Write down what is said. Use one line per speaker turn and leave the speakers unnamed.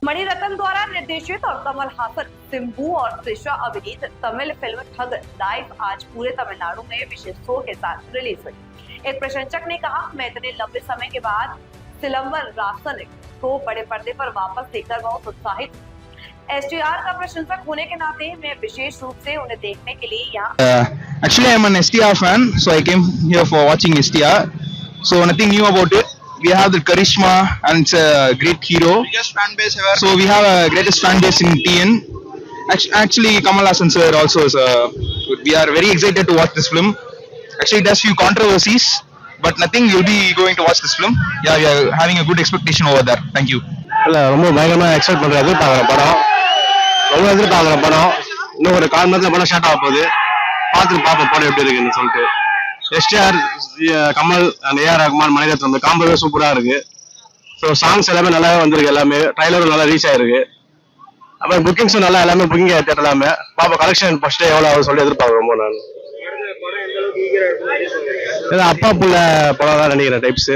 मणिरत्न द्वारा निर्देशित और कमल हासन, सिंबू और त्रिशा अभिनीत तमिल फिल्म ठग लाइव आज पूरे तमिलनाडु में विशेष शो के साथ रिलीज हुई। एक प्रशंसक ने कहा, मैं इतने लंबे समय के बाद सिलंबर रासनिक को बड़े पर्दे पर वापस देखकर बहुत उत्साहित। STR का प्रशंसक होने के नाते मैं विशेष रूप से उन्हें देखने के लिए यहाँ
Actually, I'm an STR fan, so I came here for watching STR. So nothing new about it. We have the charisma and it's a great hero.
Biggest fan base ever.
So we have a greatest fan base in TN. Actually, Kamal Hassan sir also is we are very excited to watch this film. Actually, it has few controversies, but nothing. You'll be going to watch this film. Yeah, we are having a good expectation over there. Thank you.
இல்ல ரொம்ப பயங்கரமா expect பண்ற எதிர்பார்க்குற படம், ரொம்ப எதிர்பார்க்குற படம். இன்னும் ஒரு 4 மணி நேரத்துல படம் ஸ்டார்ட் ஆக போகுது. பார்த்துட்டு பார்ப்போம் படம் எப்படி இருக்குன்னு சொல்லிட்டு. STR, Kamal and AR Rahman, Mani Ratnam அந்த காம்போவே சூப்பரா இருக்கு. ஸோ சாங்ஸ் எல்லாமே நல்லா வந்திருக்கு, எல்லாமே ட்ரைலரும் நல்லா ரீச் ஆயிருக்கு. அப்புறம் புக்கிங்ஸும் நல்லா எல்லாமே புக்கிங் ஆகிட்டு எல்லாமே. பாப்பா கலெக்ஷன் ஃபர்ஸ்ட் எவ்வளோ ஆகும் சொல்லி எதிர்பார்க்குறோம் ரொம்ப நான். அப்பா புள்ள படம் தான் நினைக்கிறேன் டைப்ஸ்.